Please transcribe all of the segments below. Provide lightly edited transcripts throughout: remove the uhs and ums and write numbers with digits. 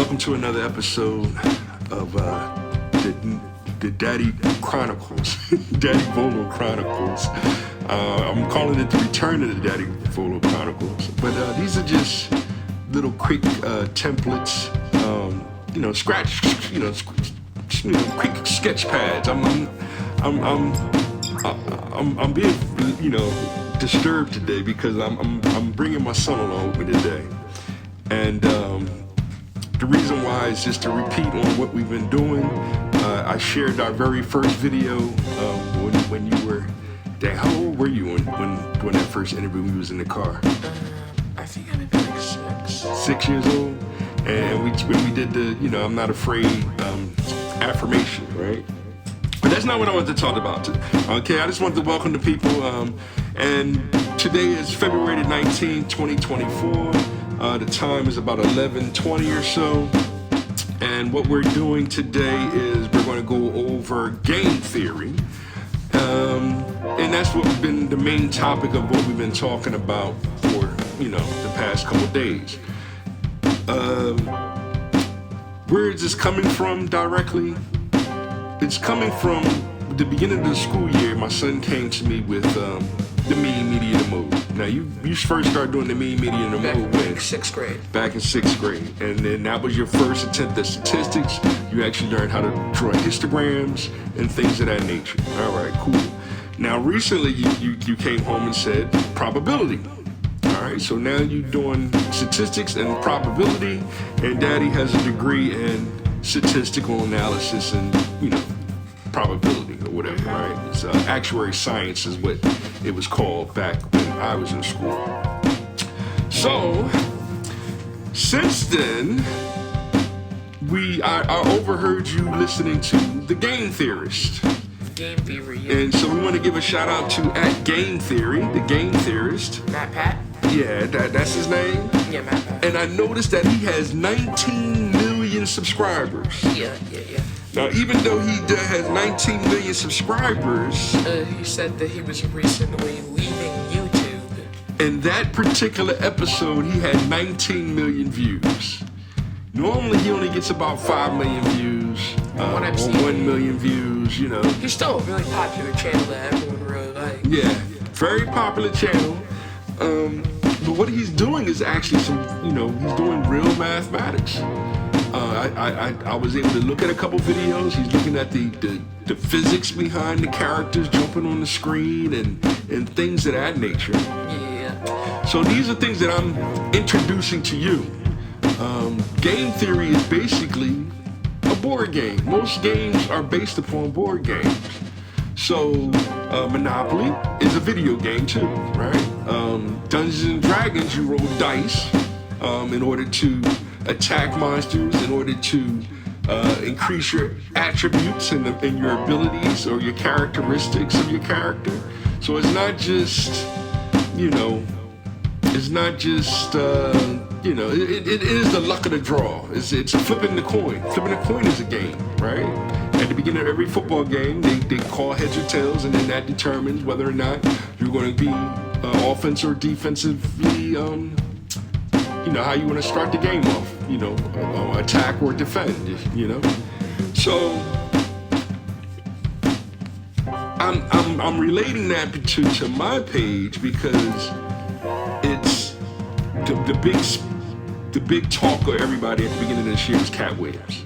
Welcome to another episode of the Daddy Chronicles, Daddy Volo Chronicles. I'm calling it the return of the Daddy Volo Chronicles. But these are just little quick templates, quick sketch pads. I'm being, disturbed today because I'm bringing my son along with me today, and the reason why is just to repeat on what we've been doing. I shared our very first video when you were, dang, how old were you when that first interview we was in the car? I think I maybe like 6. 6 years old, and when we did the I'm not afraid affirmation, right? But that's not what I wanted to talk about today. Okay, I just wanted to welcome the people, and today is February 19, 2024. The time is about 11:20 or so, and what we're doing today is we're going to go over game theory, and that's what's been the main topic of what we've been talking about for the past couple days. Where is this coming from directly? It's coming from the beginning of the school year. My son came to me with the meme media mode. Now you first started doing the meme media in the mode when? Back in 6th grade. Back in 6th grade. And then that was your first attempt at statistics. You actually learned how to draw histograms and things of that nature. All right, cool. Now recently you came home and said probability. All right, so now you're doing statistics and probability, and Daddy has a degree in statistical analysis and probability or whatever, right? It's actuary science is what it was called back when I was in school. So since then, I overheard you listening to The Game Theorist. Game Theory. And so we want to give a shout out to @Game Theory, the Game Theorist. Matt Pat? Yeah, that's his name. Yeah, Matt Pat. And I noticed that he has 19 million subscribers. Yeah. Now, even though he has 19 million subscribers, he said that he was recently leaving YouTube. in that particular episode, he had 19 million views. Normally, he only gets about 5 million views, or 1 million views, He's still a really popular channel that everyone really likes. Yeah, very popular channel. But what he's doing is actually he's doing real mathematics. I was able to look at a couple videos. He's looking at the physics behind the characters jumping on the screen and things of that nature. Yeah. So these are things that I'm introducing to you. Game theory is basically a board game. Most games are based upon board games. So Monopoly is a video game too, right? Dungeons and Dragons, you roll dice in order to attack monsters, in order to increase your attributes and your abilities or your characteristics of your character. So it's not just, it is the luck of the draw. It's flipping the coin. Flipping a coin is a game, right? At the beginning of every football game, they call heads or tails, and then that determines whether or not you're going to be offense or defensively, how you want to start the game off, attack or defend, So I'm relating that to my page because it's the big talk of everybody at the beginning of this year was Cat Williams.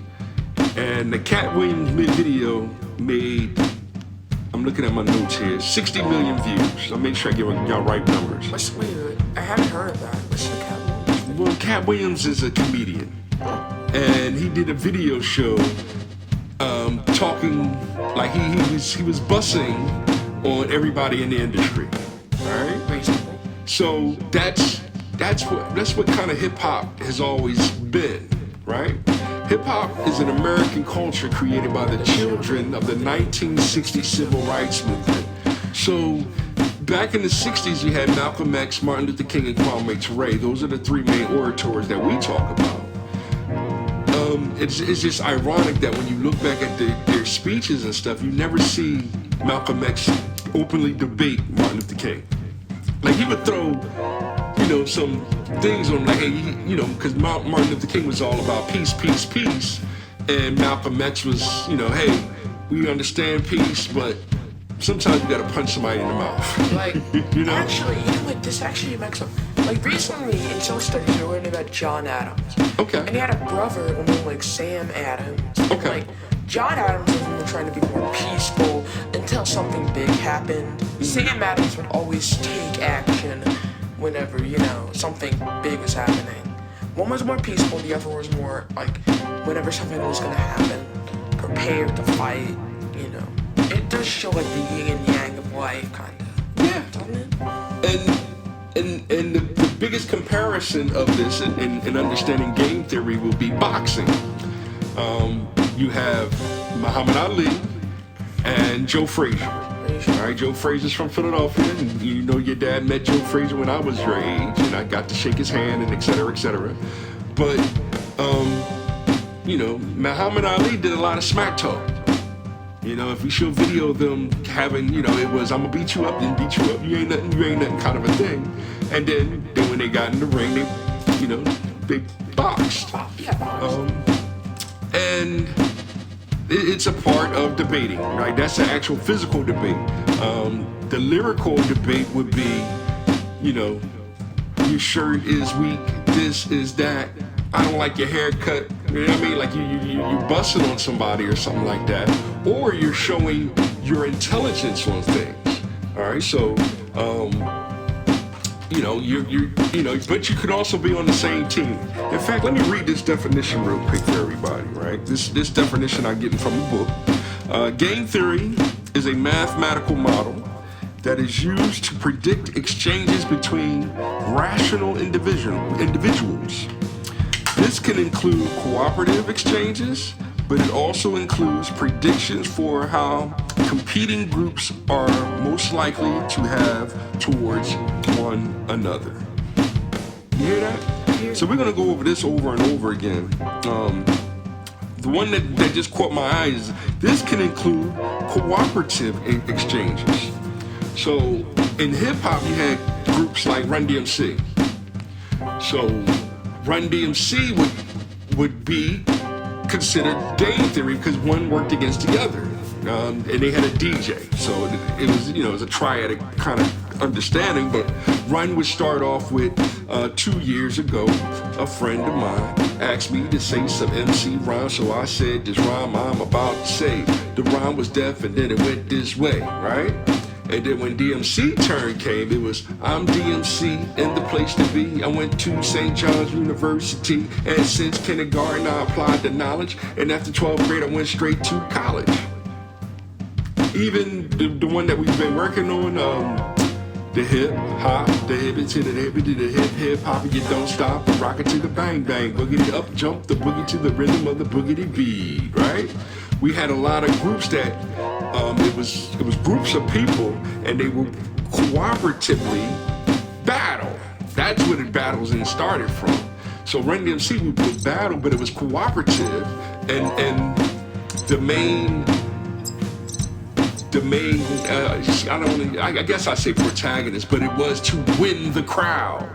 And the Cat Williams video made, I'm looking at my notes here, 60 million views. I'll make sure I give y'all right numbers. I haven't heard of that. What's the Cat Williams? Well, Cat Williams is a comedian. And he did a video show talking like he was bussing on everybody in the industry. Alright? Reasonable. So that's what kind of hip hop has always been, right? Hip hop is an American culture created by the children of the 1960 civil rights movement. So back in the 60s, you had Malcolm X, Martin Luther King, and Kwame Ture. Those are the three main orators that we talk about. It's just ironic that when you look back at their speeches and stuff, you never see Malcolm X openly debate Martin Luther King. Like he would throw some things on like, hey, because Martin Luther King was all about peace, peace, peace, and Malcolm X was, hey, we understand peace, but sometimes you gotta punch somebody in the mouth. Like, actually, this actually makes up. Like, recently in social studies, we learned about John Adams. Okay. And he had a brother named, like, Sam Adams. Okay. Like, John Adams was trying to be more peaceful until something big happened. Mm-hmm. Sam Adams would always take action whenever, something big was happening. One was more peaceful, the other was more, like, whenever something was gonna happen, prepared to fight, It does show, like, the yin and yang of life, kind of. Yeah. Doesn't it? And the biggest comparison of this in understanding game theory will be boxing. You have Muhammad Ali and Joe Frazier. All right, Joe Frazier's from Philadelphia, and your dad met Joe Frazier when I was your age, and I got to shake his hand, and et cetera, et cetera. But, Muhammad Ali did a lot of smack talk. If we show video of them having, it was, I'm gonna beat you up, then beat you up, you ain't nothing kind of a thing. And then when they got in the ring, they boxed. And it's a part of debating, right? That's an actual physical debate. The lyrical debate would be, your shirt is weak, this is that, I don't like your haircut. You know what I mean? Like you busting on somebody or something like that, or you're showing your intelligence on things. All right, so but you could also be on the same team. In fact, let me read this definition real quick for everybody. Right, this definition I'm getting from the book. Game theory is a mathematical model that is used to predict exchanges between rational individuals. This can include cooperative exchanges, but it also includes predictions for how competing groups are most likely to have towards one another. You hear that? So we're going to go over this over and over again. The one that just caught my eye is this can include cooperative exchanges. So in hip-hop, you had groups like Run DMC. So Run DMC would be considered game theory because one worked against the other, and they had a DJ, so it was it was a triadic kind of understanding. But Run would start off with 2 years ago, a friend of mine asked me to say some MC rhyme, so I said this rhyme I'm about to say. The rhyme was deaf, and then it went this way, right? And then when DMC turn came, it was, I'm DMC in the place to be. I went to St. John's University, and since kindergarten I applied the knowledge, and after 12th grade I went straight to college. Even the one that we've been working on, the hip hop, the hip to the hip to the hip hop, you don't stop, rock it to the bang bang, boogity up, jump the boogie to the rhythm of the boogity beat, right? We had a lot of groups that it was groups of people, and they would cooperatively battle. That's where the battles started from. So Run DMC would battle, but it was cooperative, and the main I guess I say protagonist, but it was to win the crowd.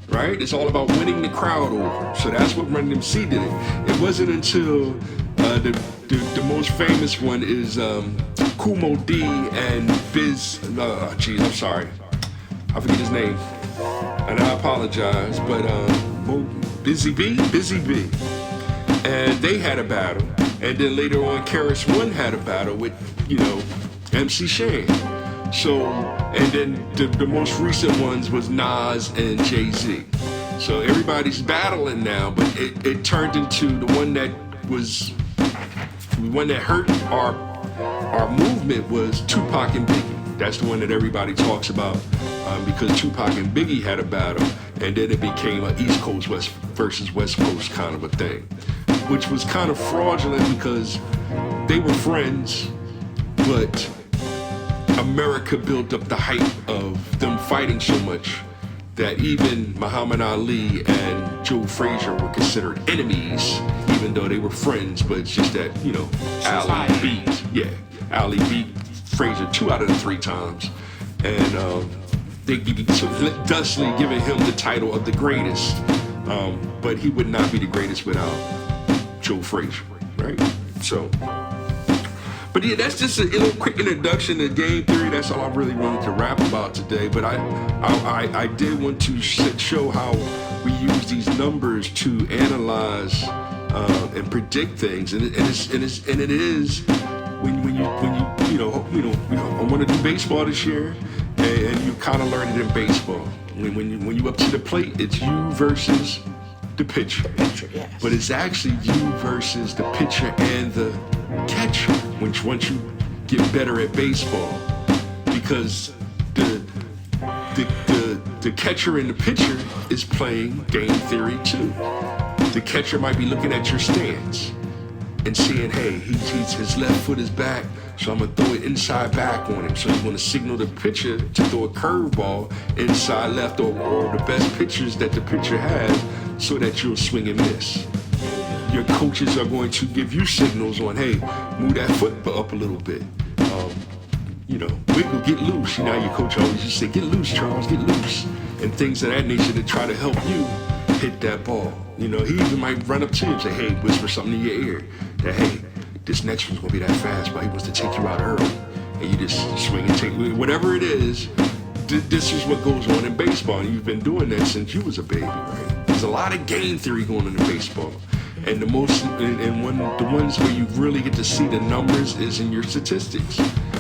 Right? It's all about winning the crowd over. So that's what Run DMC did. It wasn't until the most famous one is Kumo D and Biz. I'm sorry, I forget his name, and I apologize. But Busy B, and they had a battle, and then later on, Karis One had a battle with MC Shane. So, and then the most recent ones was Nas and Jay-Z. So everybody's battling now, but it turned into the one that hurt our movement was Tupac and Biggie. That's the one that everybody talks about because Tupac and Biggie had a battle, and then it became an East Coast versus West Coast kind of a thing, which was kind of fraudulent because they were friends, but America built up the hype of them fighting so much that even Muhammad Ali and Joe Frazier were considered enemies, even though they were friends. But it's just that, Ali beat Frazier 2 out of the 3 times. And thusly giving him the title of the greatest. But he would not be the greatest without Joe Frazier, right? So, but yeah, that's just a little quick introduction to game theory. That's all I really wanted to rap about today. But I did want to show how we use these numbers to analyze and predict things, and it is when you I want to do baseball this year, and you kind of learn it in baseball. When you up to the plate, it's you versus the pitcher. Yes. But it's actually you versus the pitcher and the catcher. Once you get better at baseball, because the catcher and the pitcher is playing game theory too. The catcher might be looking at your stance and seeing, hey, his left foot is back, so I'm gonna throw it inside back on him. So he's gonna signal the pitcher to throw a curveball inside left, or the best pitches that the pitcher has, so that you'll swing and miss. Your coaches are going to give you signals on, hey, move that foot up a little bit. Wiggle, get loose. You know, your coach always used to say, get loose, Charles, get loose. And things of that nature to try to help you hit that ball. He even might run up to you and say, hey, whisper something in your ear. That, hey, this next one's gonna be that fast, but he wants to take you out early. And you just swing and take, whatever it is, this is what goes on in baseball. And you've been doing that since you was a baby, right? There's a lot of game theory going on in baseball. And the ones where you really get to see the numbers is in your statistics.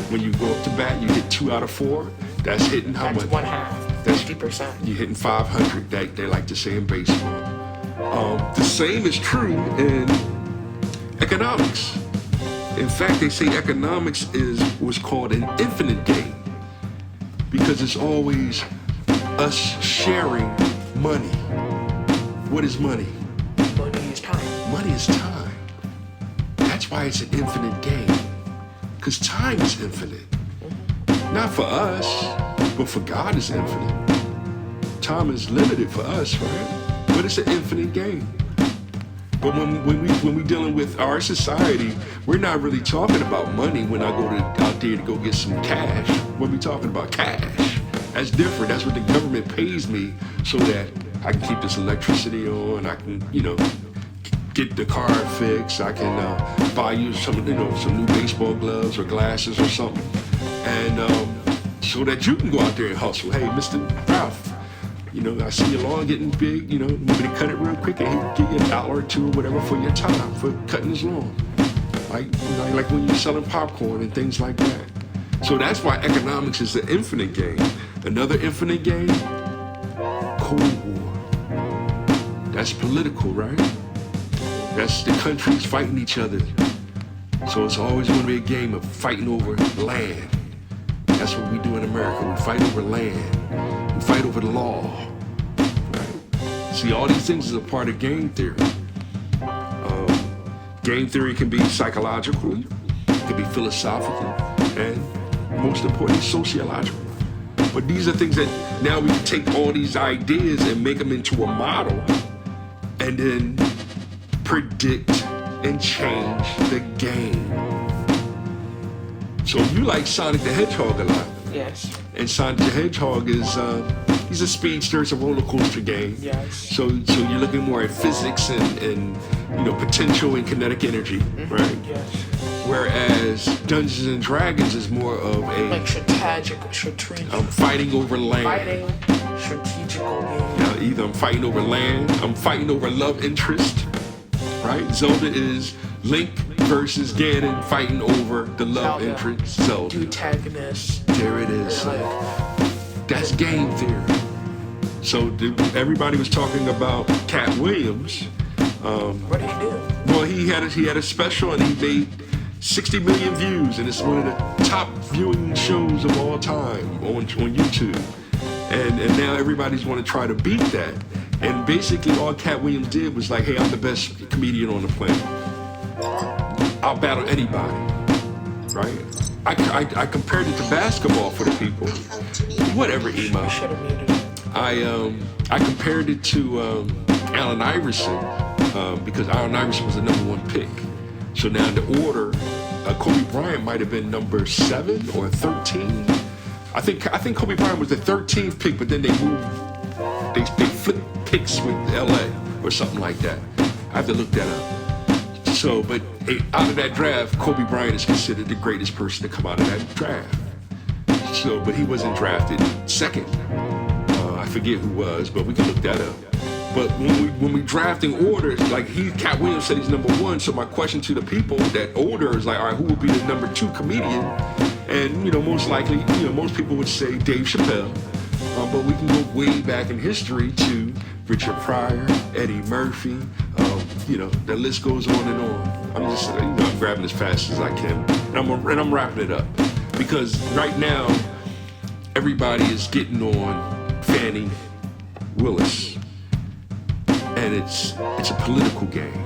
When you go up to bat, you hit 2 out of 4. That's hitting how much? That's one half. 50%. You're hitting 500. They like to say in baseball. The same is true in economics. In fact, they say economics is what's called an infinite game, because it's always us sharing money. What is money? Money is time. Money is time. That's why it's an infinite game, because time is infinite. Not for us, but for God is infinite. Time is limited for us, right? But it's an infinite game. But when we dealing with our society, we're not really talking about money when I go out there to go get some cash. When we talking about cash, that's different. That's what the government pays me so that I can keep this electricity on. I can, get the car fixed. I can buy you some new baseball gloves or glasses or something, and so that you can go out there and hustle. Hey, Mr. Ralph, I see your lawn getting big. Want me to cut it real quick and give you $1 or $2 or whatever for your time for cutting his lawn. Like when you're selling popcorn and things like that. So that's why economics is an infinite game. Another infinite game, Cold War. That's political, right? That's the countries fighting each other. So it's always going to be a game of fighting over land. That's what we do in America. We fight over land. We fight over the law. Right? See, all these things is a part of game theory. Game theory can be psychological, it can be philosophical, and most importantly, sociological. But these are things that now we can take all these ideas and make them into a model, and then predict and change the game. So you like Sonic the Hedgehog a lot. Yes. And Sonic the Hedgehog is he's a speedster. It's a roller coaster game. Yes. So you're looking more at physics and potential and kinetic energy, right? Yes. Whereas Dungeons and Dragons is more of a like strategic. I'm fighting over land. Fighting, strategical game. Now either I'm fighting over land, I'm fighting over love interest, right? Zelda is Link versus Ganon fighting over the love interest. Zelda. Antagonist. There it is. That's game theory. So everybody was talking about Cat Williams. What did he do? Well, he had a special and he made 60 million views, and it's one of the top viewing shows of all time on YouTube. And now everybody's want to try to beat that. And basically all Cat Williams did was like, hey, I'm the best comedian on the planet. I'll battle anybody, right? I compared it to basketball for the people. Whatever, emo. I compared it to Allen Iverson because Allen Iverson was the #1 pick. So now in the order, Kobe Bryant might have been number 7 or 13. I think Kobe Bryant was the 13th pick, but then they flipped picks with LA or something like that. I have to look that up. So, but out of that draft, Kobe Bryant is considered the greatest person to come out of that draft. So, but he wasn't drafted second. I forget who was, but we can look that up. But when we drafting order, like Cat Williams said he's number 1. So my question to the people that order is like, all right, who would be the number 2 comedian? And most likely, most people would say Dave Chappelle. But we can go way back in history to Richard Pryor, Eddie Murphy. The list goes on and on. I'm just, I'm grabbing as fast as I can, and I'm wrapping it up because right now everybody is getting on Fannie Willis. And it's a political game.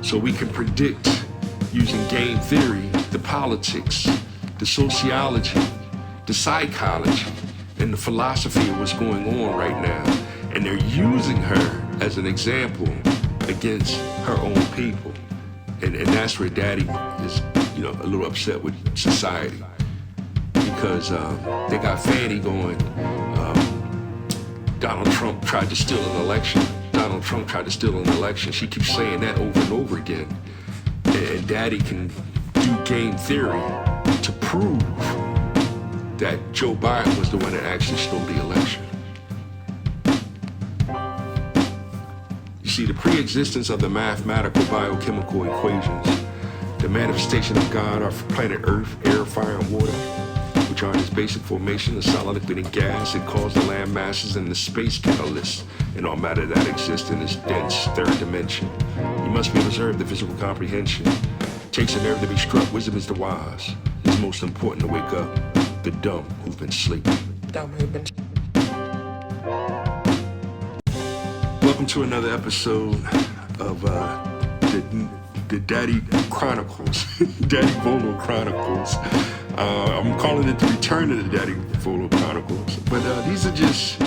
So we can predict using game theory, the politics, the sociology, the psychology, and the philosophy of what's going on right now. And they're using her as an example against her own people. And that's where Daddy is, a little upset with society. Because they got Fannie going, Donald Trump tried to steal an election. Donald Trump tried to steal an election. She keeps saying that over and over again. And Daddy can do game theory to prove that Joe Biden was the one that actually stole the election. You see, the pre-existence of the mathematical biochemical equations, the manifestation of God are for planet Earth, air, fire, and water, which are in its basic formation of solid, liquid, and gas. It caused the land masses and the space catalysts and all matter that exists in this dense third dimension. You must be observed the physical comprehension. Takes a nerve to be struck. Wisdom is the wise. It's most important to wake up the dumb who've been sleeping. Welcome to another episode of the Daddy Chronicles, Daddy Volo Chronicles. I'm calling it the return of the Daddy Volo Chronicles, but these are just